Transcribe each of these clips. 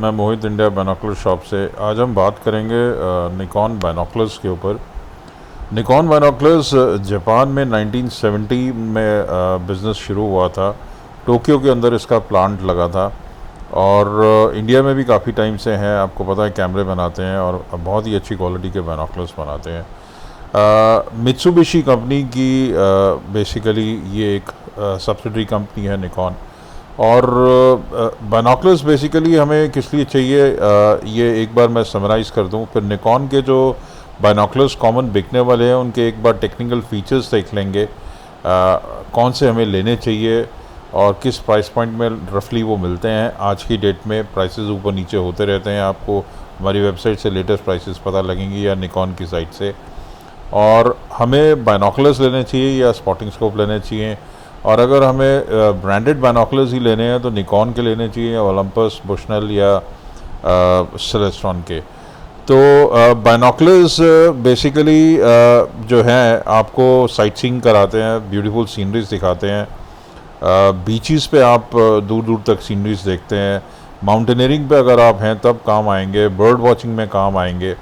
मैं मोहित India binocular shop से। आज हम बात करेंगे निकॉन बाइनोकुलर्स के ऊपर। निकॉन बाइनोकुलर्स जापान में 1970 में बिज़नेस शुरू हुआ था। टोक्यो के अंदर इसका प्लांट लगा था और इंडिया में भी काफ़ी टाइम से हैं। आपको पता है कैमरे बनाते हैं और बहुत ही अच्छी क्वालिटी के बाइनोकुलर्स बनाते हैं। मित्सुबिशी कंपनी की बेसिकली ये एक सब्सिडरी कंपनी है निकॉन। और बाइनोकुलर्स बेसिकली हमें किस लिए चाहिए, ये एक बार मैं समराइज़ कर दूं, फिर निकॉन के जो बाइनोकुलर्स कॉमन बिकने वाले हैं उनके एक बार टेक्निकल फीचर्स देख लेंगे, कौन से हमें लेने चाहिए और किस प्राइस पॉइंट में रफली वो मिलते हैं। आज की डेट में प्राइसेस ऊपर नीचे होते रहते हैं, आपको हमारी वेबसाइट से लेटेस्ट प्राइसेस पता लगेंगी या निकॉन की साइट से। और हमें बाइनोकुलर्स लेने चाहिए या स्पॉटिंग स्कोप लेने चाहिए, और अगर हमें ब्रांडेड बाइनोकुलर्स ही लेने हैं तो निकॉन के लेने चाहिए, ओलंपस, बुशनल या सेलेस्ट्रॉन के। तो बाइनोकुलर्स बेसिकली जो हैं आपको साइट सीइंग कराते हैं, ब्यूटीफुल सीनरीज दिखाते हैं। बीचेस पे आप दूर दूर तक सीनरीज देखते हैं। माउंटेनियरिंग पे अगर आप हैं तब काम आएंगे, बर्ड वॉचिंग में काम आएंगे।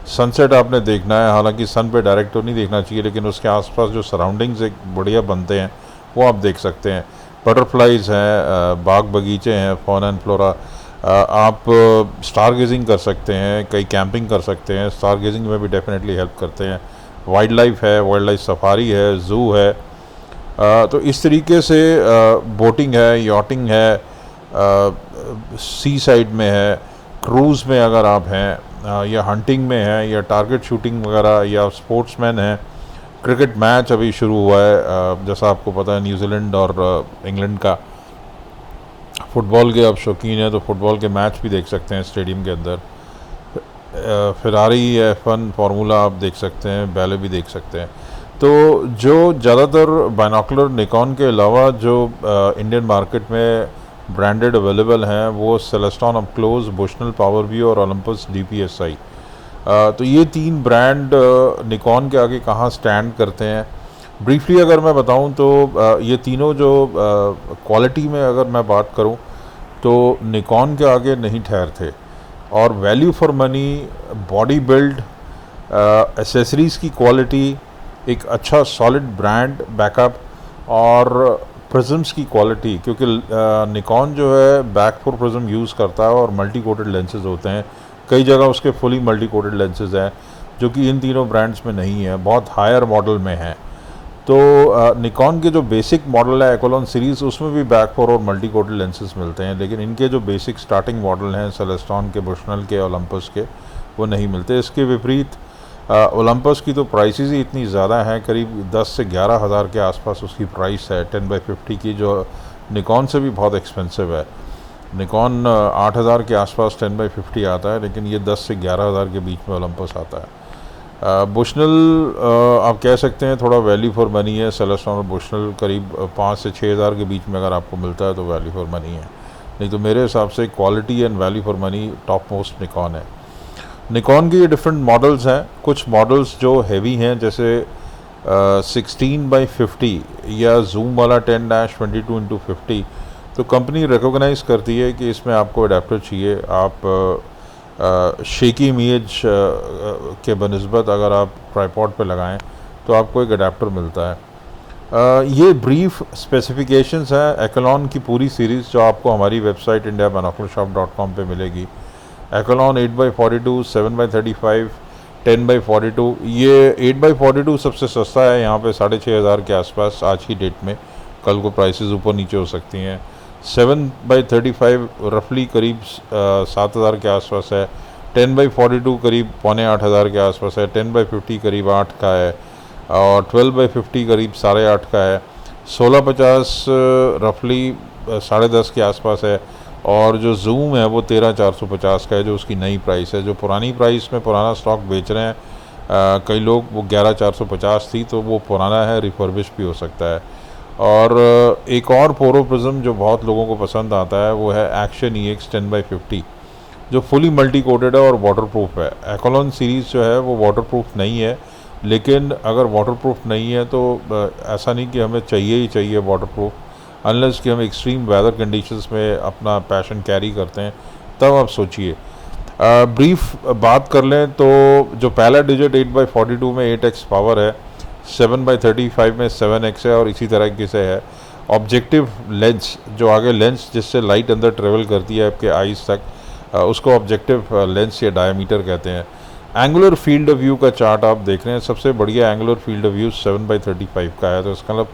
सनसेट आपने देखना है, हालांकि सन पे डायरेक्ट तो नहीं देखना चाहिए, लेकिन उसके आसपास जो सराउंडिंग्स एक बढ़िया बनते हैं वो आप देख सकते हैं। बटरफ्लाइज हैं, बाग बगीचे हैं, फॉना एंड फ्लोरा। आप स्टार गेजिंग कर सकते हैं, कई कैंपिंग कर सकते हैं, स्टार गेजिंग में भी डेफिनेटली हेल्प करते हैं। वाइल्ड लाइफ है, वाइल्ड लाइफ सफारी है, ज़ू है। तो इस तरीके से बोटिंग है, यॉटिंग है, सी साइड में है, क्रूज़ में अगर आप हैं, या हंटिंग में हैं, या टारगेट शूटिंग वगैरह, या स्पोर्ट्समैन हैं। क्रिकेट मैच अभी शुरू हुआ है, जैसा आपको पता है न्यूजीलैंड और इंग्लैंड का। फुटबॉल के आप शौकीन हैं तो फुटबॉल के मैच भी देख सकते हैं स्टेडियम के अंदर। फेरारी, F1, फार्मूला आप देख सकते हैं, बैले भी देख सकते हैं। तो जो ज़्यादातर बाइनोकुलर निकॉन के अलावा जो इंडियन मार्केट में ब्रांडेड अवेलेबल हैं वो Celestron up close, Bushnell power view और ओलंपस DPSI। तो ये तीन ब्रांड निकॉन के आगे कहाँ स्टैंड करते हैं, ब्रीफली अगर मैं बताऊं तो ये तीनों जो क्वालिटी में अगर मैं बात करूं तो निकॉन के आगे नहीं ठहरते। और value for money, body build, accessories की क्वालिटी, एक अच्छा सॉलिड ब्रांड बैकअप और प्रिज्म्स की क्वालिटी, क्योंकि निकॉन जो है बैक फोर प्रिज्म यूज़ करता है और मल्टी कोटेड लेंसेज होते हैं। कई जगह उसके फुली मल्टी कोटेड लेंसेज हैं जो कि इन तीनों ब्रांड्स में नहीं है, बहुत हायर मॉडल में हैं। तो निकॉन के जो बेसिक मॉडल है एक्वालॉन सीरीज़, उसमें भी बैक फोर और मल्टी कोटेड लेंसेज मिलते हैं, लेकिन इनके जो बेसिक स्टार्टिंग मॉडल हैं सेलेस्ट्रॉन के, बुशनल के, ओलंपस के, वो नहीं मिलते। इसके विपरीत ओलंपस की तो प्राइसेस ही इतनी ज़्यादा हैं, करीब 10 से 11 हज़ार के आसपास उसकी प्राइस है 10x50 की, जो निकॉन से भी बहुत एक्सपेंसिव है। निकॉन 8,000 के आसपास 10x50 आता है, लेकिन ये 10 से 11 हज़ार के बीच में ओलंपस आता है। बुशनल आप कह सकते हैं थोड़ा वैल्यू फॉर मनी है। सेलेस्ट्रॉन और बुशनल करीब 5 से 6 हज़ार के बीच में अगर आपको मिलता है तो वैल्यू फॉर मनी है, नहीं तो मेरे हिसाब से quality and value for money top most Nikon है। निकॉन के ये डिफरेंट मॉडल्स हैं। कुछ मॉडल्स जो हैवी हैं, जैसे 16x50 या जूम वाला 10-22x50, तो कंपनी रिकॉग्नाइज़ करती है कि इसमें आपको अडेप्टर चाहिए। आप शेकी इमेज के बनिस्बत अगर आप ट्राइपॉड पे लगाएं तो आपको एक अडेप्टर मिलता है। ये ब्रीफ स्पेसिफिकेशंस हैं एक्वालॉन की पूरी सीरीज़, जो आपको हमारी वेबसाइट indiabinocularshop.com पे मिलेगी। एक्वालॉन 8x42, 7x35, 10x42। ये 8x42 सबसे सस्ता है, यहाँ पे 6,500 के आसपास आज की डेट में। कल को प्राइसेस ऊपर नीचे हो सकती हैं। 7x35 रफली करीब 7,000 के आसपास है। 10x42 करीब 7,500 के आसपास है। 10x50 करीब 8 का है और 12x50 करीब 8.5 का है। 1650 रफली 10.5 के आसपास है। और जो जूम है वो 13,450 का है, जो उसकी नई प्राइस है। जो पुरानी प्राइस में पुराना स्टॉक बेच रहे हैं कई लोग, वो 11,450 थी, तो वो पुराना है, रिफर्बिश भी हो सकता है। और एक और पोरो प्रिज्म जो बहुत लोगों को पसंद आता है वो है एक्शन EX 10x50, जो फुली मल्टी कोटेड है और वाटरप्रूफ है। एक्वालॉन सीरीज़ जो है वो वाटरप्रूफ नहीं है, लेकिन अगर वाटरप्रूफ नहीं है तो ऐसा नहीं कि हमें चाहिए ही चाहिए वाटरप्रूफ, अनलेस कि हम एक्सट्रीम वेदर कंडीशंस में अपना पैशन कैरी करते हैं, तब आप सोचिए। ब्रीफ बात कर लें तो जो पहला डिजिट 8/42 में 8x पावर है, 7/35 में 7x है और इसी तरीके से है। ऑब्जेक्टिव लेंस, जो आगे लेंस जिससे लाइट अंदर ट्रेवल करती है आपके आइज़ तक, उसको ऑब्जेक्टिव लेंस या डायमीटर कहते हैं। एंगुलर फील्ड ऑफ व्यू का चार्ट आप देख रहे हैं, सबसे बढ़िया एंगुलर फील्ड ऑफ व्यू 7/35 का है, तो इसका मतलब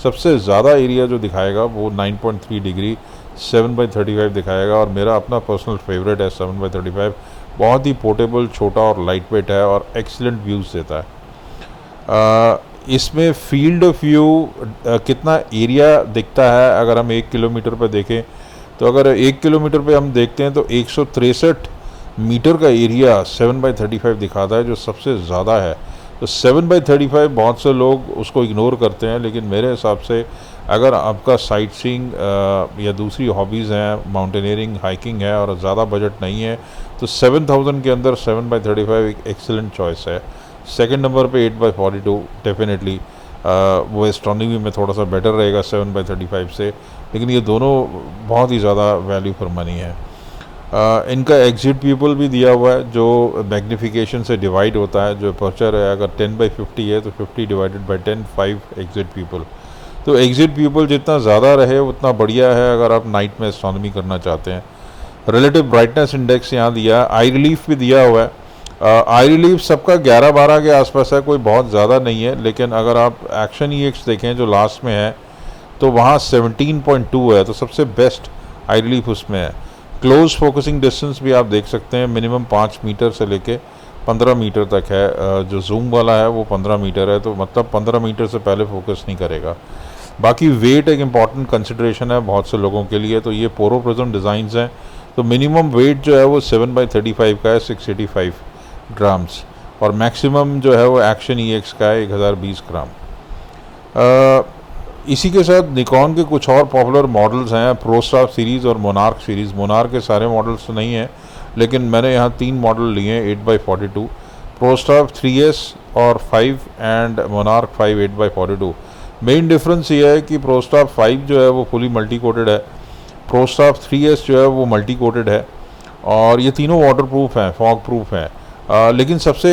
सबसे ज़्यादा एरिया जो दिखाएगा वो 9.3 डिग्री 7/35 दिखाएगा। और मेरा अपना पर्सनल फेवरेट है 7/35, बहुत ही पोर्टेबल, छोटा और लाइट वेट है और एक्सीलेंट व्यूज़ देता है। इसमेमें फील्ड ऑफ व्यू कितना एरिया दिखता है अगर हम 1 किलोमीटर पर देखें, तो अगर 1 किलोमीटर पे हम देखते हैं तो 163 मीटर का एरिया 7/35 दिखाता है, जो सबसे ज़्यादा है। तो 7/35 बहुत से लोग उसको इग्नोर करते हैं, लेकिन मेरे हिसाब से अगर आपका साइट सीइंग या दूसरी हॉबीज़ हैं, माउंटेनियरिंग, हाइकिंग है और ज़्यादा बजट नहीं है, तो 7000 के अंदर 7/35 एक एक्सेलेंट चॉइस है। सेकंड नंबर पे 8/42 डेफिनेटली, वो एस्ट्रोनॉमी में थोड़ा सा बेटर रहेगा 7/35 से, लेकिन ये दोनों बहुत ही ज़्यादा वैल्यू फॉर मनी है। इनका एग्जिट पीपल भी दिया हुआ है जो मैग्नीफिकेशन से डिवाइड होता है। जो अपर्चर है अगर 10/50 है तो 50 डिवाइडेड बाई 10, 5 एग्जिट पीपल। तो एग्जिट पीपल जितना ज़्यादा रहे उतना बढ़िया है अगर आप नाइट में एस्ट्रोनॉमी करना चाहते हैं। रिलेटिव ब्राइटनेस इंडेक्स यहाँ दिया है, आई रिलीफ भी दिया हुआ है। आई रिलीफ सबका 11-12 के आसपास है, कोई बहुत ज़्यादा नहीं है, लेकिन अगर आप एक्शन EX देखें जो लास्ट में है तो वहाँ 17.2 है, तो सबसे बेस्ट आई रिलीफ उसमें है। क्लोज फोकसिंग डिस्टेंस भी आप देख सकते हैं, मिनिमम 5 मीटर से लेके 15 मीटर तक है। जो जूम वाला है वो 15 मीटर है, तो मतलब 15 मीटर से पहले फोकस नहीं करेगा। बाकी वेट एक इम्पॉर्टेंट कंसिड्रेशन है बहुत से लोगों के लिए, तो ये पोरो प्रिज्म डिज़ाइंस हैं, तो मिनिमम वेट जो है वो 7/35 का है, 685 ग्राम्स, और मैक्सिमम जो है वो एक्शन EX का है 1020 ग्राम। इसी के साथ निकॉन के कुछ और पॉपुलर मॉडल्स हैं, प्रोस्टाफ सीरीज़ और मोनार्क सीरीज़। मोनार्क के सारे मॉडल्स तो नहीं हैं, लेकिन मैंने यहाँ 3 मॉडल लिए हैं 8/42, प्रोस्टाफ 3S और 5 एंड मोनार्क 5 8/42। मेन डिफरेंस ये है कि प्रोस्टाफ 5 जो है वो फुली मल्टी कोटेड है, प्रोस्टाफ 3S जो है वो मल्टी कोटेड है, और ये तीनों वाटर प्रूफ हैं, फॉग प्रूफ हैं। लेकिन सबसे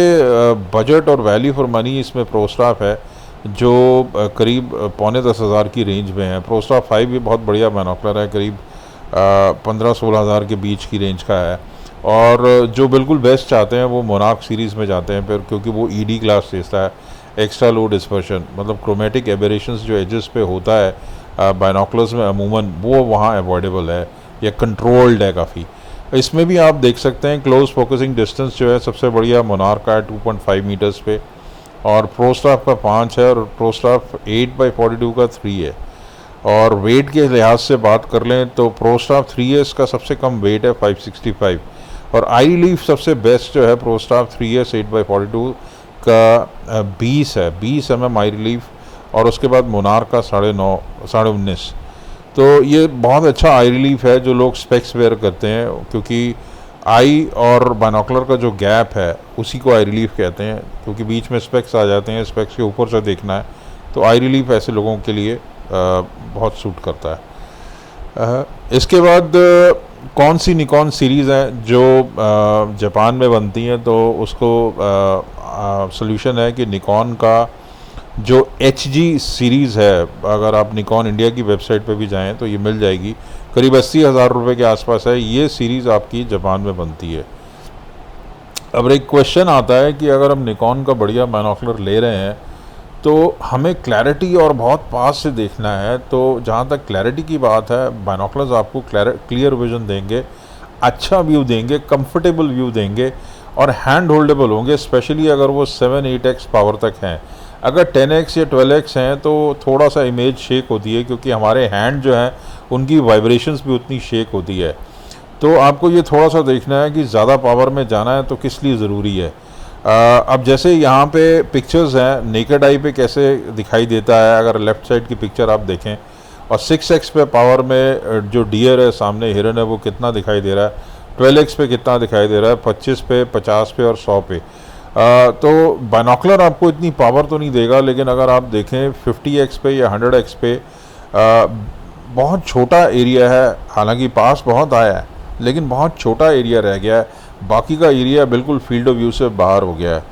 बजट और वैल्यू फॉर मनी इसमें प्रोस्टाफ है, जो करीब 9,500 की रेंज में है। प्रोस्टाफ 5 भी बहुत बढ़िया बाइनोकुलर है, करीब 15-16 हज़ार के बीच की रेंज का है। और जो बिल्कुल बेस्ट चाहते हैं वो मोनार्क सीरीज़ में जाते हैं फिर, क्योंकि वो ED क्लास देता है, एक्स्ट्रा लो डिस्पर्शन, मतलब क्रोमेटिक एबरेशंस जो एजेस पे होता है बाइनोकुलर्स में अमूमन, वो वहाँ अवॉइडेबल है या कंट्रोल्ड है काफ़ी। इसमें भी आप देख सकते हैं क्लोज फोकसिंग डिस्टेंस जो है सबसे बढ़िया मोनार्क का है 2.5 मीटर्स पे, और प्रोस्टाफ का 5 है, और प्रोस्टाफ 8/42 का 3 है। और वेट के लिहाज से बात कर लें तो प्रोस्टाफ 3S का सबसे कम वेट है 565, और आई रिलीफ सबसे बेस्ट जो है प्रोस्टाफ 3S 8/42 का 20 mm आई रिलीफ, और उसके बाद मोनार्क का 9.5 साढ़े 19। तो ये बहुत अच्छा आई रिलीफ है जो लोग स्पेक्स वेयर करते हैं, क्योंकि आई और बाइनोकुलर का जो गैप है उसी को आई रिलीफ कहते हैं, क्योंकि बीच में स्पेक्स आ जाते हैं, स्पेक्स के ऊपर से देखना है, तो आई रिलीफ ऐसे लोगों के लिए बहुत सूट करता है। इसके बाद कौन सी निकॉन सीरीज़ है जो जापान में बनती हैं, तो उसको सॉल्यूशन है कि निकॉन का जो HG सीरीज़ है, अगर आप निकॉन इंडिया की वेबसाइट पे भी जाएं तो ये मिल जाएगी, करीब 80,000 रुपये के आसपास है। ये सीरीज़ आपकी जापान में बनती है। अब एक क्वेश्चन आता है कि अगर हम निकॉन का बढ़िया बाइनोकुलर ले रहे हैं तो हमें क्लैरिटी और बहुत पास से देखना है। तो जहाँ तक क्लैरिटी की बात है, बाइनोकुलर्स आपको क्लियर विजन देंगे, अच्छा व्यू देंगे, कंफर्टेबल व्यू देंगे और हैंड होल्डेबल होंगे, स्पेशली अगर वो 7-8x पावर तक हैं। अगर 10x या 12x हैं तो थोड़ा सा इमेज शेक होती है, क्योंकि हमारे हैंड जो हैं उनकी वाइब्रेशंस भी उतनी शेक होती है। तो आपको ये थोड़ा सा देखना है कि ज़्यादा पावर में जाना है तो किस लिए ज़रूरी है। अब जैसे यहाँ पे पिक्चर्स हैं, नेकेड आई पे कैसे दिखाई देता है, अगर लेफ़्ट साइड की पिक्चर आप देखें, और 6x पे पावर में जो डियर है सामने, हिरन है, वो कितना दिखाई दे रहा है, 12x पे कितना दिखाई दे रहा है, 25 पे, 50 पे और 100 पे। तो बाइनोकुलर आपको इतनी पावर तो नहीं देगा, लेकिन अगर आप देखें 50x पे या 100x पे बहुत छोटा एरिया है, हालांकि पास बहुत आया है, लेकिन बहुत छोटा एरिया रह गया है, बाकी का एरिया बिल्कुल फील्ड ऑफ व्यू से बाहर हो गया है।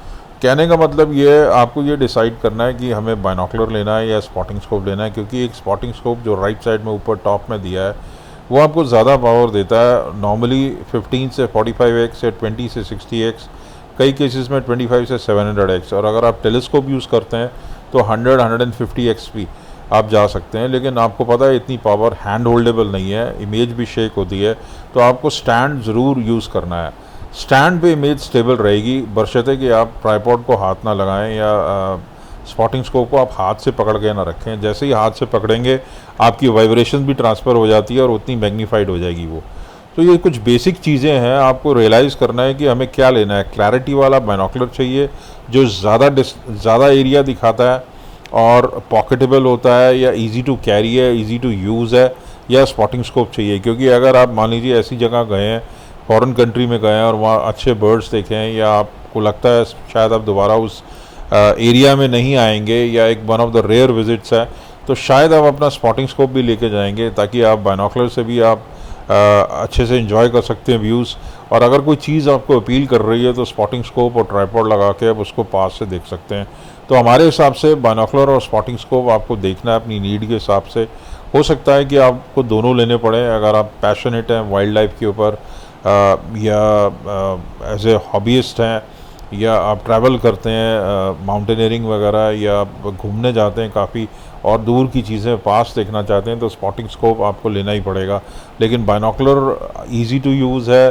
कहने का मतलब ये है, आपको ये डिसाइड करना है कि हमें बाइनोकुलर लेना है या स्पॉटिंग स्कोप लेना है, क्योंकि एक स्पॉटिंग स्कोप जो राइट साइड में ऊपर टॉप में दिया है वो आपको ज़्यादा पावर देता है, नॉर्मली 15 से 45x या 20 से 60x, कई केसेस में 25 से 700x, और अगर आप टेलीस्कोप यूज़ करते हैं तो 100-150x भी आप जा सकते हैं। लेकिन आपको पता है इतनी पावर हैंड होल्डेबल नहीं है, इमेज भी शेक होती है, तो आपको स्टैंड ज़रूर यूज़ करना है। स्टैंड पे इमेज स्टेबल रहेगी, बशर्ते कि आप ट्राइपॉड को हाथ ना लगाएं या स्पॉटिंग स्कोप को आप हाथ से पकड़ के ना रखें। जैसे ही हाथ से पकड़ेंगे आपकी वाइब्रेशन भी ट्रांसफ़र हो जाती है और उतनी मैग्नीफाइड हो जाएगी वो। तो ये कुछ बेसिक चीज़ें हैं, आपको रियलाइज़ करना है कि हमें क्या लेना है। क्लैरिटी वाला बाइनोकुलर चाहिए जो ज़्यादा एरिया दिखाता है और पॉकेटेबल होता है, या इजी टू कैरी है, इजी टू यूज़ है, या स्पॉटिंग स्कोप चाहिए। क्योंकि अगर आप मान लीजिए ऐसी जगह गए हैं, फॉरेन कंट्री में गए हैं और वहाँ अच्छे बर्ड्स देखे हैं, या आपको लगता है शायद आप दोबारा उस एरिया में नहीं आएंगे, या एक one of the rare visits है, तो शायद आप अपना स्पॉटिंग स्कोप भी लेके जाएंगे, ताकि आप बाइनोकुलर से भी आप अच्छे से एंजॉय कर सकते हैं व्यूज़। और अगर कोई चीज़ आपको अपील कर रही है तो स्पॉटिंग स्कोप और ट्राइपॉड लगा के आप उसको पास से देख सकते हैं। तो हमारे हिसाब से बाइनोकुलर और स्पॉटिंग स्कोप आपको देखना है अपनी नीड के हिसाब से। हो सकता है कि आपको दोनों लेने पड़े अगर आप पैशनेट हैं वाइल्ड लाइफ के ऊपर, या एज ए हॉबीइस्ट हैं, या आप ट्रैवल करते हैं माउंटेनियरिंग वगैरह, या आप घूमने जाते हैं काफ़ी और दूर की चीज़ें पास देखना चाहते हैं, तो स्पॉटिंग स्कोप आपको लेना ही पड़ेगा। लेकिन बाइनोकुलर इजी टू यूज़ है,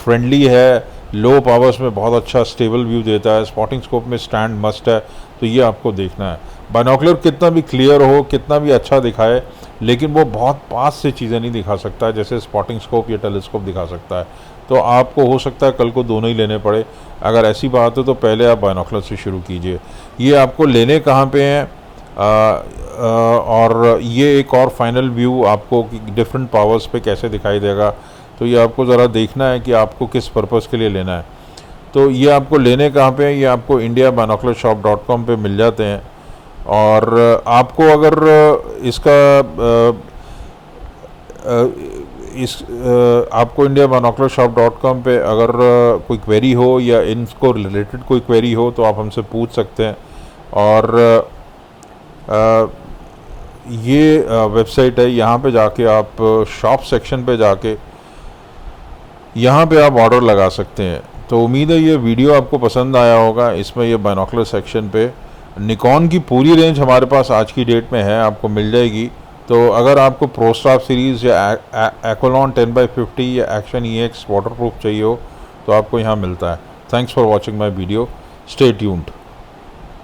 फ्रेंडली है, लो पावर्स में बहुत अच्छा स्टेबल व्यू देता है। स्पॉटिंग स्कोप में स्टैंड मस्ट है, तो ये आपको देखना है। बाइनोकुलर कितना भी क्लियर हो, कितना भी अच्छा दिखाए, लेकिन वो बहुत पास से चीज़ें नहीं दिखा सकता जैसे स्पॉटिंग स्कोप या टेलीस्कोप दिखा सकता है। तो आपको हो सकता है कल को दोनों ही लेने पड़े। अगर ऐसी बात है तो पहले आप बाइनोकुलर से शुरू कीजिए। ये आपको लेने कहाँ पे हैं, और ये एक और फाइनल व्यू आपको डिफरेंट पावर्स पे कैसे दिखाई देगा, तो ये आपको ज़रा देखना है कि आपको किस पर्पज़ के लिए लेना है। तो ये आपको लेने कहाँ पे हैं, ये आपको indiabinocularshop.com पे मिल जाते हैं। और आपको अगर आपको indiabinocularshop.com पे अगर कोई क्वेरी हो या इनको रिलेटेड कोई क्वेरी हो तो आप हमसे पूछ सकते हैं। और ये वेबसाइट है, यहाँ पे जाके आप शॉप सेक्शन पे जाके यहाँ पे आप ऑर्डर लगा सकते हैं। तो उम्मीद है ये वीडियो आपको पसंद आया होगा। इसमें ये बाइनोकुलर सेक्शन पे निकॉन की पूरी रेंज हमारे पास आज की डेट में है, आपको मिल जाएगी। तो अगर आपको प्रोस्टार सीरीज़ या एक्वालॉन 10x50 या एक्शन EX वाटरप्रूफ चाहिए हो तो आपको यहाँ मिलता है। Thanks for watching my video, stay tuned.